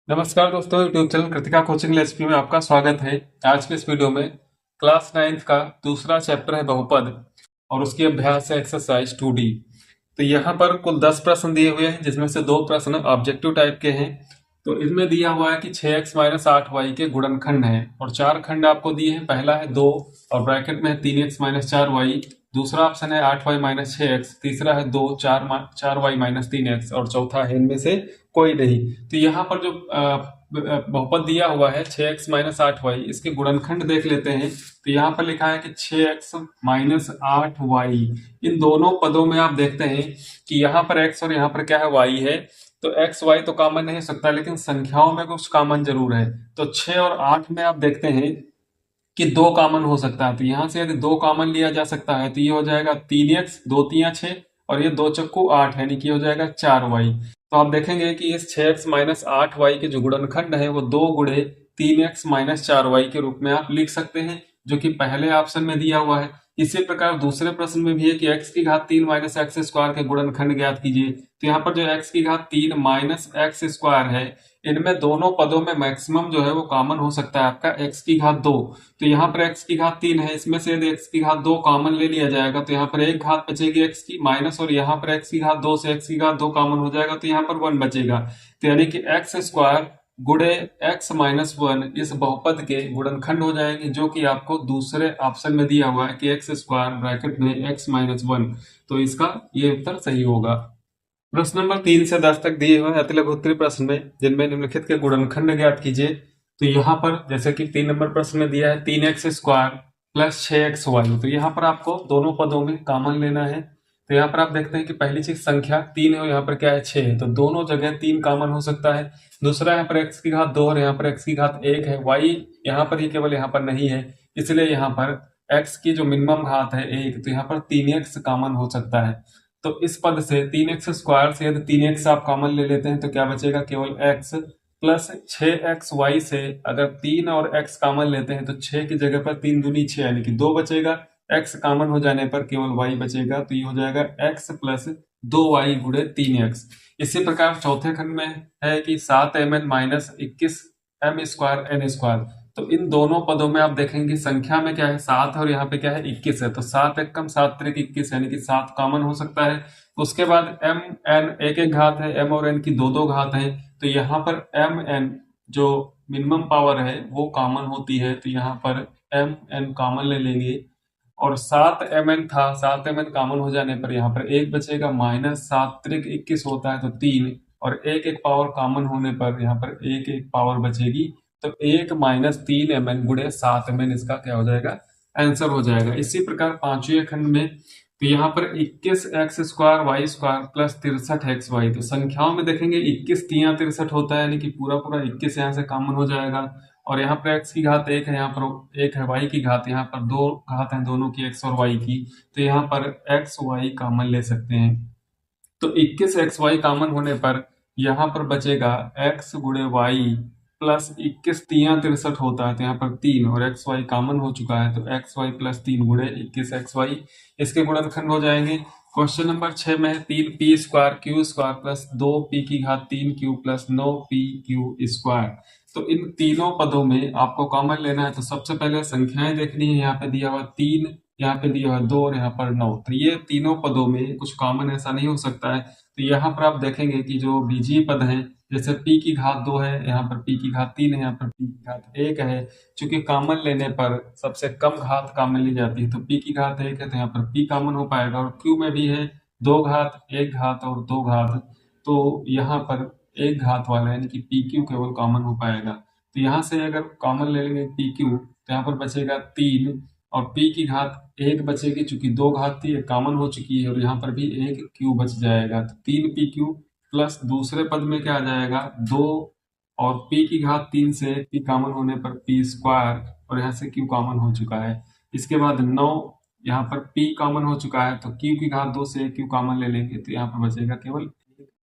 नमस्कार दोस्तों, YouTube channel Kritika coaching लेसिपी में आपका स्वागत है। आज के इस वीडियो में क्लास 9th का दूसरा चैप्टर है बहुपद और उसकी अभ्यास है एक्सरसाइज 2D। तो यहाँ पर कुल 10 प्रश्न दिए हुए हैं, जिसमें से 2 प्रश्न ऑब्जेक्टिव टाइप के हैं। तो इसमें दिया हुआ है कि 6x-8y के गुणनखंड है और 4 खंड आपको दिए हैं। पहला है 2 और ब्रैकेट में है 3x-4y। दूसरा ऑप्शन है 8y-6x। तीसरा है 2 4y-3x और चौथा है इनमें से कोई नहीं। तो यहाँ पर जो बहुपद दिया हुआ है 6x-8y, इसके गुणनखंड देख लेते हैं। तो यहाँ पर लिखा है कि 6x-8y। इन दोनों पदों में आप देखते हैं कि यहाँ पर x और यहाँ पर क्या है, y है। तो x y तो कॉमन नहीं हो सकता, लेकिन संख्याओं में कुछ कॉमन जरूर है। तो 6 और 8 में आप देखते हैं कि 2 कॉमन हो सकता है। तो यहाँ से यदि 2 कॉमन लिया जा सकता है तो ये हो जाएगा 3x, 2 तियां 6 और ये 2 चक्कू 8, यानी कि हो जाएगा 4y। तो आप देखेंगे कि इस 6x-8y के जो गुणनखंड है वो 2 गुणे 3x-4y के रूप में आप लिख सकते हैं, जो कि पहले ऑप्शन में दिया हुआ है। इसी प्रकार दूसरे प्रश्न में भी है कि x की घात 3 माइनस एक्स स्क्वायर के गुणनखंड ज्ञात कीजिए। तो यहाँ पर जो x की घात 3 माइनस एक्स स्क्वायर है, इनमें दोनों पदों में मैक्सिमम जो है वो कॉमन हो सकता है आपका x की घात 2। तो यहाँ पर x की घात 3 है, इसमें से यदि x की घात 2 कॉमन ले लिया जाएगा तो यहाँ पर एक घात बचेगी x की माइनस, और यहाँ पर x की घात 2 से x की घात 2 कॉमन हो जाएगा तो यहाँ पर 1 बचेगा। तो यानी कि एक्स स्क्वायर गुणे x-1 इस बहुपद के गुणनखंड हो जाएंगे, जो कि आपको दूसरे ऑप्शन में दिया हुआ है कि एक्स स्क्वायर ब्रैकेट में x-1। तो इसका ये उत्तर सही होगा। प्रश्न नंबर 3 से 10 तक दिए हुए हैं अतिलघुत्तरी प्रश्न में, जिनमें निम्नलिखित के गुणनखंड ज्ञात कीजिए। तो यहाँ पर जैसे कि 3 नंबर प्रश्न में दिया है 3x² प्लस 6xy। तो यहाँ पर आपको दोनों पदों में कॉमन लेना है। तो यहाँ पर आप देखते हैं कि पहली चीज संख्या 3 है और यहाँ पर क्या है 6 है, तो दोनों जगह 3 कॉमन हो सकता है। दूसरा यहाँ पर x की घात 2 और यहाँ पर x की घात 1 है, y यहाँ पर ही केवल यहाँ पर नहीं है, इसलिए यहाँ पर x की जो मिनिमम घात है 1, तो यहाँ पर 3x कॉमन हो सकता है। तो इस पद से 3x² से यदि 3x आप कॉमन ले लेते हैं तो क्या बचेगा, केवल x प्लस 6xy से अगर 3 और x कॉमन लेते हैं तो 6 की जगह पर 3 दूनी 6 यानी कि 2 बचेगा। x कॉमन हो जाने पर केवल y बचेगा, तो ये हो जाएगा x प्लस 2y गुणे 3x। इसी प्रकार चौथे खंड में है कि 7mn माइनस 21m² n²। तो इन दोनों पदों में आप देखेंगे संख्या में क्या है 7 और यहाँ पे क्या है 21 है, तो 7 एकम 7 त्रिक 21 यानी कि 7 कॉमन हो सकता है। उसके बाद m n एक एक घात है, m और n की दो दो घात है, तो यहाँ पर m n जो मिनिमम पावर है वो कॉमन होती है, तो यहाँ पर m n कॉमन ले लेंगे। और 7mn था, 7mn कॉमन हो जाने पर यहाँ पर एक बचेगा, माइनस 7 त्रिक 21 होता है तो 3, और एक एक पावर कॉमन होने पर यहाँ पर एक एक पावर बचेगी, तो 1 माइनस 3mn गुणे 7mn इसका क्या हो जाएगा, आंसर हो जाएगा। इसी प्रकार पांचवें खंड में तो यहाँ पर 21x² y² प्लस 63xy। तो संख्याओं में देखेंगे 21 तियां 63 होता है, यानी कि पूरा पूरा 21 यहाँ से कॉमन हो जाएगा। और यहाँ पर x की घात 1 है, यहाँ पर 1 है, y की घात यहाँ पर 2 घात है दोनों की, x और y की, तो यहाँ पर x y कॉमन ले सकते हैं। तो 21xy कॉमन होने पर यहाँ पर बचेगा x गुणे वाई प्लस 21 तियां 63 होता है, तो यहाँ पर 3 और एक्स वाई कॉमन हो चुका है, तो एक्स वाई प्लस 3 गुणे 21xy इसके गुणनखंड हो जाएंगे। क्वेश्चन नंबर 6 में है 3p² q² प्लस 2p की घात 3q प्लस 9pq²। तो इन तीनों पदों में आपको कॉमन लेना है। तो सबसे पहले संख्याएं देखनी है, यहाँ पे दिया हुआ 3, यहाँ पे दिया हुआ 2 और यहाँ पर 9। तो ये तीनों पदों में कुछ कॉमन ऐसा नहीं हो सकता है। तो यहाँ पर आप देखेंगे कि जो बीजीय पद हैं, जैसे p की घात 2 है, यहाँ पर p की घात 3 है, यहाँ पर p की घात 1 है। चूंकि कॉमन लेने पर सबसे कम घात कॉमन ली जाती है, तो p की घात 1 है तो यहाँ पर p कॉमन हो पाएगा। और q में भी है 2 घात, 1 घात और 2 घात, तो यहाँ पर 1 घात वाला यानी कि pq केवल कॉमन हो पाएगा। तो यहाँ से अगर कॉमन ले लेंगे pq तो यहाँ पर बचेगा 3 और p की घात 1 बचेगी, चूंकि 2 घात थी, एक कॉमन हो चुकी है, और यहाँ पर भी 1 q बच जाएगा। तो 3pq प्लस दूसरे पद में क्या आ जाएगा 2, और p की घात 3 से p कॉमन होने पर p² और यहाँ से q कॉमन हो चुका है। इसके बाद 9, यहाँ पर p कॉमन हो चुका है तो q की घात 2 से q कॉमन ले लेंगे, तो यहाँ पर बचेगा केवल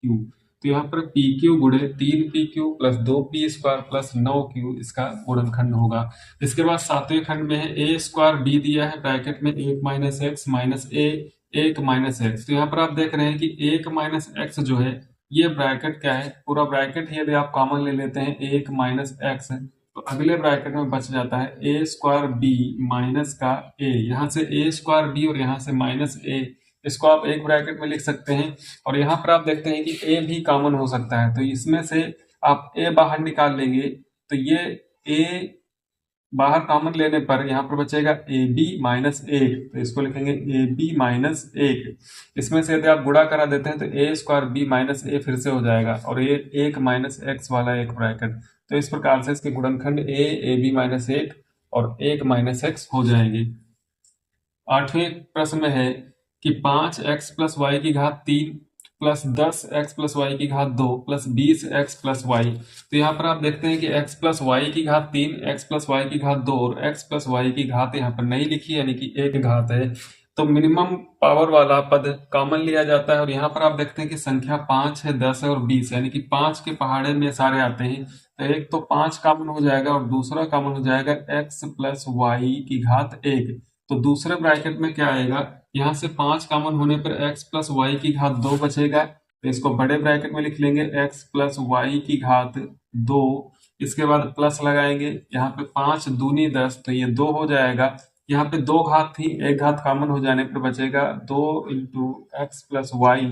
q। तो यहाँ पर pq गुणे 3pq plus 2p² plus 9q इसका गुणनखंड होगा। इसके बाद सातवें खंड में है a² b दिया है ब्रैकेट में 1 minus x minus a 1 minus x. तो यहाँ पर आप देख रहे हैं कि 1 माइनस एक्स जो है ये ब्रैकेट क्या है, पूरा ब्रैकेट ही यदि आप कॉमन ले लेते हैं, एक माइनस एक्स, तो अगले ब्रैकेट में बच जाता है ए स्क्वायर बी माइनस का ए, यहाँ से ए स्क्वायर बी और यहाँ से माइनस ए, इसको आप एक ब्रैकेट में लिख सकते हैं। और यहाँ पर आप देखते हैं कि ए भी कॉमन हो सकता है, तो इसमें से आप ए बाहर निकाल लेंगे, तो ये ए बाहर कॉमन लेने पर यहाँ पर बचेगा ए बी माइनस एक, तो इसको लिखेंगे ए बी माइनस एक। इसमें से यदि आप गुणा करा देते हैं तो ए स्क्वायर बी माइनस ए फिर से हो जाएगा, और ये एक माइनस एक्स वाला एक ब्रैकेट, तो इस प्रकार से इसके गुणनखंड ए बी माइनस एक और एक माइनस एक्स हो जाएंगे। आठवें प्रश्न में है कि 5x प्लस वाई की घात 3 प्लस 10x प्लस वाई की घात 2 प्लस 20x प्लस वाई। तो यहाँ पर आप देखते हैं कि x प्लस वाई की घात 3, x प्लस वाई की घात 2 और x प्लस वाई की घात यहाँ पर नहीं लिखी, यानी कि एक घात है, तो मिनिमम पावर वाला पद कॉमन लिया जाता है। और यहाँ पर आप देखते हैं कि संख्या 5 है, 10 है और 20 है, यानी कि 5 के पहाड़े में सारे आते हैं, तो एक तो 5 कॉमन हो जाएगा और दूसरा कॉमन हो जाएगा x प्लस वाई की घात 1। तो दूसरे ब्रैकेट में क्या आएगा, यहाँ से 5 कॉमन होने पर x प्लस वाई की घात 2 बचेगा, तो इसको बड़े ब्रैकेट में लिख लेंगे x प्लस वाई की घात 2। इसके बाद प्लस लगाएंगे, यहाँ पे 5 दूनी 10, तो ये 2 हो जाएगा। यहाँ पे 2 घात थी, एक घात कॉमन हो जाने पर बचेगा 2 इंटू एक्स प्लस वाई,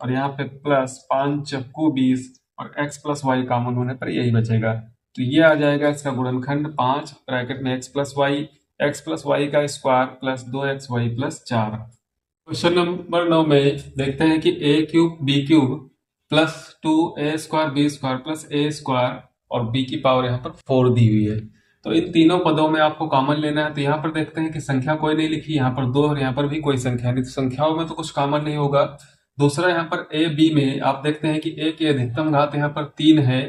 और यहाँ पे प्लस 5 चक्कू 20 और x प्लस वाई कॉमन होने पर यही बचेगा। तो ये आ जाएगा इसका गुणनखंड 5 ब्रैकेट में एक्स प्लस वाई का square plus 2xy plus 4। Question number 9 में देखते हैं कि A cube B cube plus 2a square B square plus A square और b की पावर यहाँ पर 4 दी हुई है। तो इन तीनों पदों में आपको कॉमन लेना है। तो यहाँ पर देखते हैं कि संख्या कोई नहीं लिखी, यहाँ पर 2 और यहाँ पर भी कोई संख्या नहीं, तो संख्याओं में तो कुछ कॉमन नहीं होगा। दूसरा यहाँ पर ए बी में आप देखते हैं कि ए की अधिकतम घात यहाँ पर 3 है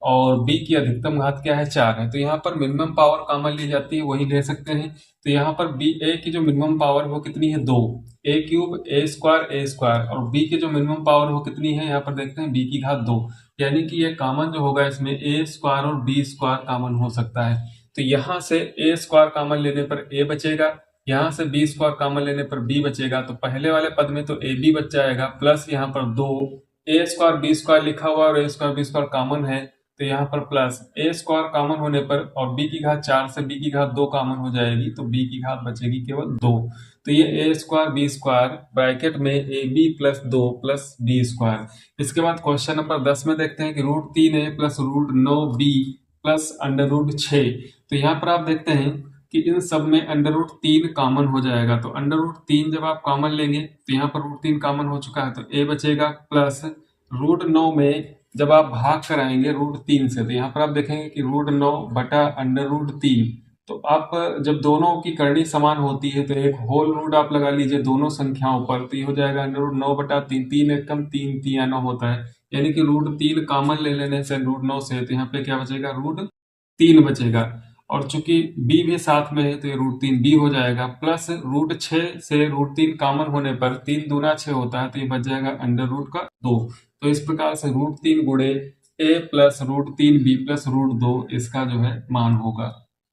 और बी की अधिकतम घात क्या है, 4 है, तो यहाँ पर मिनिमम पावर कॉमन ली जाती है, वही ले सकते हैं। तो यहाँ पर बी ए की जो मिनिमम पावर वो कितनी है, 2, ए क्यूब ए स्क्वायर, और बी की जो मिनिमम पावर वो कितनी है, यहाँ पर देखते हैं बी की घात 2, यानी कि ये कॉमन जो होगा इसमें ए स्क्वायर और बी स्क्वायर कॉमन हो सकता है। तो यहाँ से ए स्क्वायर कॉमन लेने पर ए बचेगा, यहाँ से बी स्क्वायर कॉमन लेने पर बी बचेगा, तो पहले वाले पद में तो ए बी बच जाएगा, प्लस यहाँ पर 2 ए स्क्वायर बी स्क्वायर लिखा हुआ और ए स्क्वायर बी स्क्वायर कॉमन है, तो यहाँ पर प्लस ए स्क्वायर कॉमन होने पर और b की घात 4 से b की घात 2 कॉमन हो जाएगी, तो b की घात बचेगी केवल 2। तो ये A square B square bracket में A B plus 2 plus B square. इसके बाद क्वेश्चन नंबर 10 में देखते हैं कि √3a प्लस √9b प्लस √6। तो यहाँ पर आप देखते हैं कि इन सब में √3 कॉमन हो जाएगा, तो √3 जब आप कॉमन लेंगे तो यहाँ पर √3 कॉमन हो चुका है, तो a बचेगा, प्लस √9 में जब आप भाग कराएंगे √3 से, तो यहाँ पर आप देखेंगे कि √9 बटा √3, तो आप जब दोनों की करनी समान होती है तो एक होल रूट आप लगा लीजिए दोनों संख्याओं पर, तो ये हो जाएगा √9 बटा 3, 3 एकम 3 3 होता है, यानी कि √3 कॉमन ले लेने से √9 से, तो यहाँ पे क्या बचेगा, √3 बचेगा। और चूंकि b भी साथ में है तो ये √3 b हो जाएगा, प्लस √6 से √3 कॉमन होने पर 3 दूना 6 होता है, तो ये बच जाएगा √2। तो इस प्रकार से √3 गुणे a प्लस √3b प्लस √2 इसका जो है मान होगा।